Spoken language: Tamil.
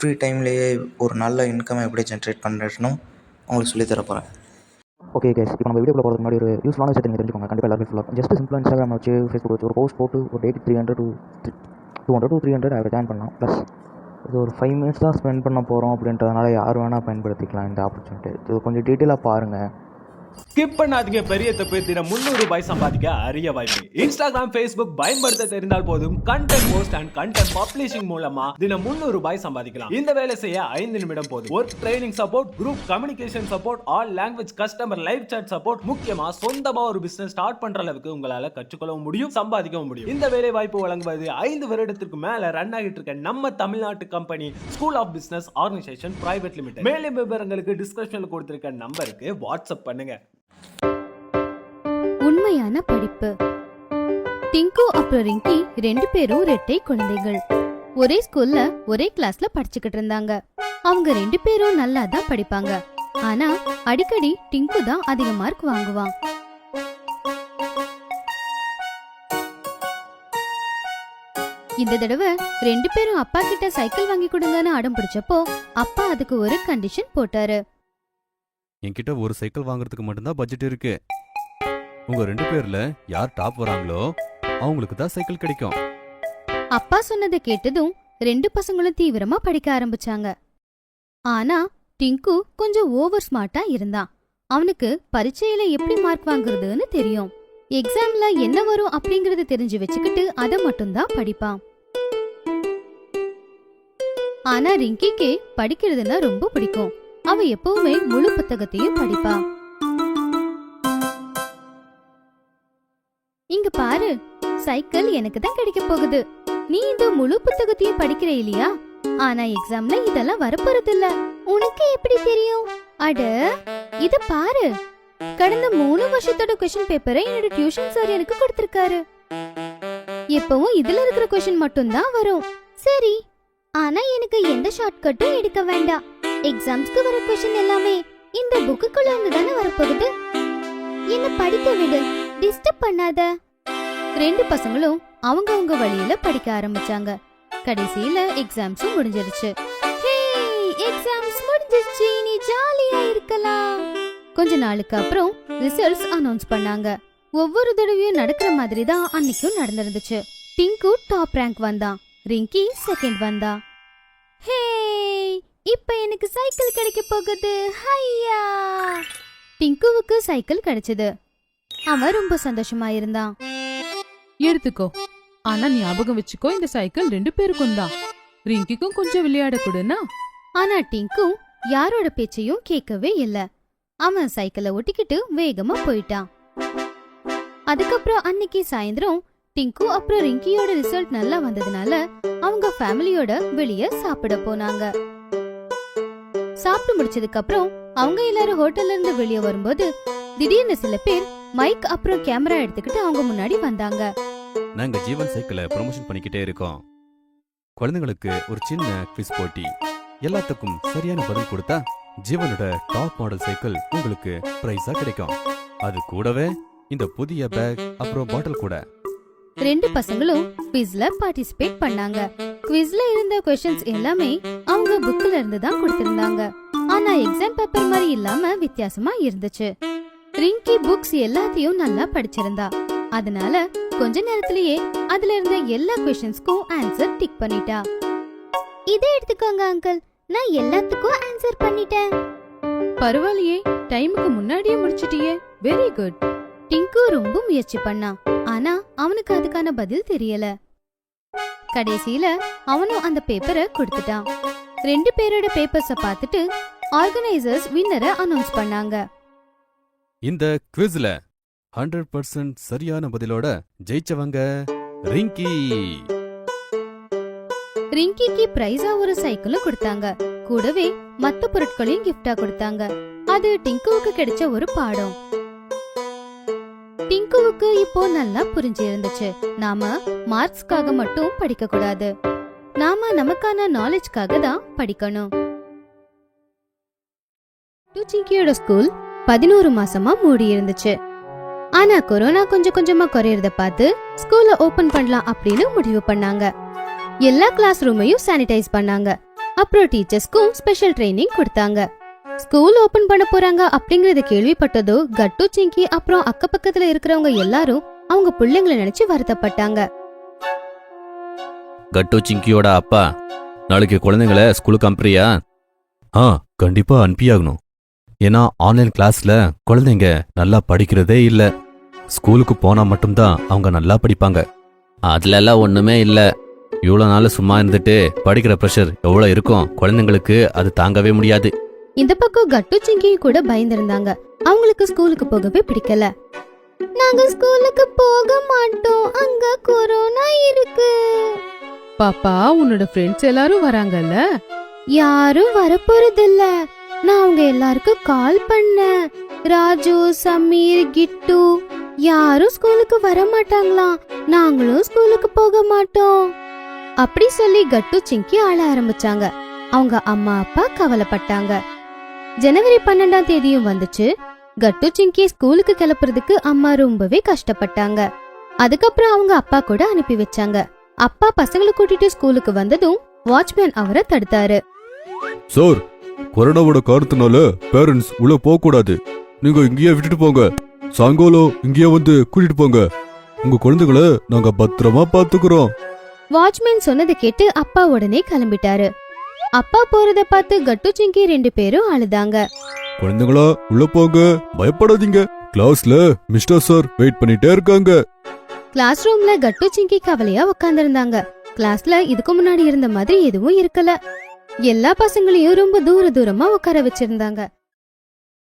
ஃப்ரீ டைம்லேயே ஒரு நல்ல இன்கம் எப்படி ஜென்ரேட் பண்ணுறதுன்னு உங்களுக்கு சொல்லித்தர போகிறேன். ஓகே கேஸ், இப்போ நம்ம வீடியோக்குள்ள போகிறதுக்கு முன்னாடி ஒரு யூஸ்ஃபுல்லான விஷயத்தை நீங்கள் தெரிஞ்சுக்கோங்க. கண்டிப்பாக எல்லாரும் யூஸ்ஃபுல்லாக ஜஸ்ட் சிம்பிளாக இன்ஸ்டாகிராம் வச்சு ஃபேஸ்புக் வச்சு ஒரு போஸ்ட் போட்டு ஒரு டேக்கு 200 to 300 ஆவரேஜ் ஜாயின் பண்ணலாம். ப்ளஸ் இது ஒரு 5 minutes தான் ஸ்பெண்ட் பண்ண போகிறோம் அப்படின்றதுனால யார் வேணால் பயன்படுத்திக்கலாம் இந்த ஆப்பர்ச்சுனிட்டி. இது கொஞ்சம் டீட்டெயிலாக பாருங்கள். ஸ்கிப் பண்ணாதீங்க. பெரிய தப்பு. தினம் 300 ரூபாய் சம்பாதிக்க அரிய வாய்ப்பு. இன்ஸ்டாகிராம், ஃபேஸ்புக் பயன்படுத்த தெரிந்தால் போதும் content post and content publishing மூலமா தினம் 300 ரூபாய் சம்பாதிக்கலாம். இந்த வேலை செய்ய 5 நிமிடம் போதும். Work training support, group communication support, all language customer live chat support, முக்கியமா சொந்தமா ஒரு பிசினஸ் ஸ்டார்ட் பண்ற அளவுக்கு உங்களால கற்றுக்கொள்ளவும் முடியும், சம்பாதிக்கவும் முடியும். இந்த வேலை வாய்ப்பு வழங்குவது 5 வருடத்திற்கு மேல ரன் ஆகிட்டு இருக்க நம்ம தமிழ்நாட்டு company school of business organisation private limited. மேலும் விவரங்களுக்கு டிஸ்கிரிப்ஷன்ல கொடுத்திருக்க நம்பருக்கு வாட்ஸ்அப் பண்ணுங்க. உண்மையான படிப்பு. டிங்கு அப்புறம் ரிங்கி 2 பேரும் இரட்டை குழந்தைகள். ஒரே ஸ்கூல்ல ஒரே கிளாஸ்ல படிச்சுக்கிட்டு இருந்தாங்க. அவங்க 2 பேரும் நல்லா தான் படிப்பாங்க. ஆனா அடிக்கடி டிங்கு தான் அதிக மார்க் வாங்குவான். இந்த தடவை 2 பேரும் அப்பா கிட்ட சைக்கிள் வாங்கி கொடுங்கன்னு அடம் பிடிச்சப்போ அப்பா அதுக்கு ஒரு கண்டிஷன் போட்டாரு. என்கிட்ட ஒரு சைக்கிள் வாங்குறதுக்கு மட்டும்தான் பட்ஜெட் இருக்கு. உங்க 2 பேர்ல யார் டாப் வராங்களோ அவங்களுக்கு தான் சைக்கிள் கிடைக்கும். அப்பா சொன்னதை கேட்டதும் 2 பசங்களும் தீவிரமா படிக்க ஆரம்பிச்சாங்க. ஆனா டிங்கு கொஞ்சம் ஓவர் ஸ்மார்ட்டா இருந்தான். அவனுக்கு பரீட்சையில எப்படி மார்க் வாங்குறதுன்னு தெரியும். எக்ஸாம்ல என்ன வரும் அப்படிங்கறது தெரிஞ்சு வச்சுக்கிட்டு அதை மட்டும்தான் படிப்பான். ஆனா ரிங்கிக்கு படிக்கிறதுனா ரொம்ப பிடிக்கும். அவ எப்பவுமே முழு புத்தகத்தையும் படிப்பா. இங்க பாரு, சைக்கிள் எனக்கு தான் கிடைக்க போகுது. நீ இந்த முழு புத்தகத்தையும் படிக்கிற இல்லையா? ஆனா எக்ஸாம்ல இதெல்லாம் வரப்போறது இல்ல. உனக்கு எப்படி தெரியும்? அட இத பாரு, கடந்த 3 வருஷத்தோட क्वेश्चन பேப்பரை என்னோட டியூஷன் சார் எனக்கு கொடுத்திருக்காரு. எப்பவும் இதுல இருக்கிற क्वेश्चन மட்டும் தான் வரும். சரி, ஆனா எனக்கு எந்த ஷார்ட்கட்டும் எடுக்க வேண்டாம். எக்ஸாம்ஸ்க்கு வர क्वेश्चन எல்லாமே இந்த புக்குக்குள்ள இருந்து தானே வரப்போகுது. என்ன படிக்க விடு, டிஸ்டர்ப் பண்ணாத. 2 பசங்களும் அவங்க வழியில படிக்க ஆரம்பிச்சாங்க. கடைசியில எக்ஸாம்ஸும் முடிஞ்சிருச்சு. ஹே, எக்ஸாம்ஸ் முடிஞ்சிருச்சு, நீ ஜாலியா இருக்கலாம். கொஞ்ச நாளுக்கு அப்புறம் ரிசல்ட்ஸ் அனௌன்ஸ் பண்ணாங்க. ஒவ்வொரு தடவையும் நடக்கிற மாதிரி தான் அன்னைக்கும் நடந்துருந்துச்சு. டிங்கு டாப் ரேங்க் வந்தான். ரிங்கி செகண்ட் வந்தா. ஹே, இப்ப எனக்கு சைக்கிள் கிடைக்க போகுது. ஹையா! டிங்குவுக்கு சைக்கிள் கிடைச்சது. அவன் ரொம்ப சந்தோஷமா இருந்தான். எடுத்துக்கோ, ஆனா ஞாபகம் வச்சுக்கோ, இந்த சைக்கிள் 2 பேருக்கும் தான். ரிங்கிக்கும் கொஞ்சம் விளையாட கொடுனா. ஆனா டிங்கு யாரோட பேச்சையும் கேட்கவே இல்ல. அவன் சைக்கிளை ஒட்டிக்கிட்டு வேகமா போயிட்டான். அதுக்கப்புறம் அன்னைக்கு சாயந்தரம் டிங்கு அப்புறம் ரிங்கியோட ரிசல்ட் நல்லா வந்ததுனால அவங்க ஃபேமிலியோட வெளியே சாப்பிட போனாங்க. சாப்பிட்டு முடிச்சதுக்கு அப்புறம் அவங்க எல்லாரும் ஹோட்டல்ல இருந்து வெளியே வரும்போது திடீர்னு சில பேர் மைக் அப்புறம் கேமரா எடுத்துக்கிட்டு அவங்க முன்னாடி வந்தாங்க. நாங்க ஜீவன் சைக்கிளை ப்ரமோஷன் பண்ணிக்கிட்டே இருக்கோம். குழந்தைங்களுக்கு ஒரு சின்ன குவிஸ் போட்டி. எல்லாத்துக்கும் சரியான பதில் கொடுத்தா ஜீவனோட டாப் மாடல் சைக்கிள் உங்களுக்கு பிரைஸா கிடைக்கும். அது கூடவே இந்த புதிய பேக் அப்புறம் பாட்டில் கூட. 2 பசங்களும் குவிஸ்ல பார்ட்டிசிபேட் பண்ணாங்க. குவிஸ்ல இருந்த क्वेश्चंस எல்லாமே அவங்க புக்ல இருந்து தான் கொடுத்திருந்தாங்க. ஆனா எக்ஸாம் பேப்பர் மாதிரி இல்லாம வித்தியாசமா இருந்துச்சு. ரிங்கி புக்ஸ் எல்லாத்தையும் நல்லா படிச்சிருந்தா. அதனால கொஞ்ச நேரத்திலேயே அதுல இருந்த எல்லா क्वेश्चंसக்கும் ஆன்சர் டிக் பண்ணிட்டா. இதை எடுத்துக்கோங்க அங்கிள், நான் எல்லாத்துக்கும் ஆன்சர் பண்ணிட்டேன். பரவாயில்லையே, டைமுக்கு முன்னாடியே முடிச்சிட்டியே. Very good. டிங்கு ரொம்ப முயற்சி பண்ணான். ஆனா அவனுக்கு அதுக்கான பதில் தெரியல. கடைசியில அவனும் அந்த பேப்பரை கொடுத்துட்டான். 2 பேரோட பேப்பர்ஸ பார்த்துட்டு ஆர்கனைசர்ஸ் வின்னரை அனௌன்ஸ் பண்ணாங்க. இந்த குவிஸ்ல 100% சரியான பதிலோட ஜெயிச்சவங்க ரிங்கி. ரிங்கிக்கு பிரைஸா ஒரு சைக்கிளும் கொடுத்தாங்க. கூடவே மத்த பொருட்களையும் கிஃப்டா கொடுத்தாங்க. அது டிங்குவுக்கு கிடைச்ச ஒரு பாடம். டிங்குவுக்கு இப்போ நல்லா புரிஞ்சு இருந்துச்சு. நாம மார்க்ஸ்க்காக மட்டும் படிக்க கூடாது. நாம நமக்கான நாலேஜ்காக தான் படிக்கணும். டிங்கியோட ஸ்கூல் 11 மாசமா மூடி இருந்துச்சு. ஆனா கொரோனா கொஞ்சம் கொஞ்சமா குறையறத பார்த்து ஸ்கூலை ஓபன் பண்ணலாம் அப்படின்னு முடிவு பண்ணாங்க. எல்லா கிளாஸ் ரூமையும் சானிடைஸ் பண்ணாங்க. அப்புறம் டீச்சர்ஸ்க்கும் ஸ்பெஷல் ட்ரைனிங் கொடுத்தாங்க. ஸ்கூல் ஓபன் பண்ண போறாங்க அப்படிங்கறத கேள்விப்பட்டதோ கட்டு சிங்கி அப்புறம் அக்கப்பக்கத்துல இருக்கிறவங்க எல்லாரும் அவங்க பிள்ளைங்களை நினைச்சு வருத்தப்பட்டாங்க. கட்டு சிங்கியோட அப்பா, நாளைக்கு குழந்தைங்கள ஸ்கூலுக்கு அனுப்புறியா? கண்டிப்பா அனுப்பியாகணும். ஏன்னா ஆன்லைன் கிளாஸ்ல குழந்தைங்க நல்லா படிக்கிறதே இல்ல. ஸ்கூலுக்கு போனா மட்டும்தான் அவங்க நல்லா படிப்பாங்க. அதுல எல்லாம் ஒண்ணுமே இல்ல. இவ்வளவு நாள் சும்மா இருந்துட்டு படிக்கிற ப்ரெஷர் எவ்வளவு இருக்கும், குழந்தைங்களுக்கு அது தாங்கவே முடியாது. இந்த பக்கம் கட்டு சிங்கி கூட பயந்திருந்தாங்க. அவங்களுக்கு ஸ்கூலுக்கு போகவே பிடிக்கல. நாங்க ஸ்கூலுக்கு போக மாட்டோம், அங்க கொரோனா இருக்கு. பாப்பா, உன்னோட ஃப்ரெண்ட்ஸ் எல்லாரும் வராங்கல்ல? யாரும் வரப்போறதில்ல. நான் அவங்க எல்லாருக்கும் கால் பண்ணேன். ராஜு, சமீர், கிட்டு யாரும் ஸ்கூலுக்கு வர மாட்டாங்களாம். நாங்களும் ஸ்கூலுக்கு போக மாட்டோம் அப்படி சொல்லி கட்டு சிங்கி ஆள ஆரம்பிச்சாங்க. அவங்க அம்மா அப்பா கவலைப்பட்டாங்க. ஜனவரி 12ஆம் தேதியும் வந்துச்சு. கட்டு சிங்கி ஸ்கூலுக்கு கிளப்புறதுக்கு அம்மா ரொம்பவே கஷ்டப்பட்டாங்க. அதுக்கப்புறம் அவங்க அப்பா கூட அனுப்பி வச்சாங்க. அப்பா பசங்களை கூட்டிட்டு ஸ்கூலுக்கு வந்ததும் வாட்ச்மேன் அவரை தடுத்தாரு. சார், கொரோனாவோட காரணத்தினால பேரண்ட்ஸ் உள்ள போக கூடாது. நீங்க இங்கேயே விட்டுட்டு போங்க. சாயங்காலம் இங்கேயே வந்து கூட்டிட்டு போங்க. உங்க குழந்தைகளை நாங்க பத்திரமா பாத்துக்கிறோம். வாட்ச்மேன் சொன்னதை கேட்டு அப்பா உடனே கிளம்பிட்டாரு. அப்பா போறத பார்த்து கட்டு சிங்கி 2 பேரும் அழுதாங்க. குழந்தைங்களா உள்ள போங்க, பயப்படாதீங்க. கிளாஸ்ல மிஸ்டர் சார் வெயிட் பண்ணிட்டே இருக்காங்க. கிளாஸ் ரூம்ல கட்டு சிங்கி கவலையா உட்கார்ந்திருந்தாங்க. கிளாஸ்ல இதுக்கு முன்னாடி இருந்த மாதிரி எதுவும் இருக்கல. எல்லா பசங்களையும் ரொம்ப தூரமா உட்கார வச்சிருந்தாங்க.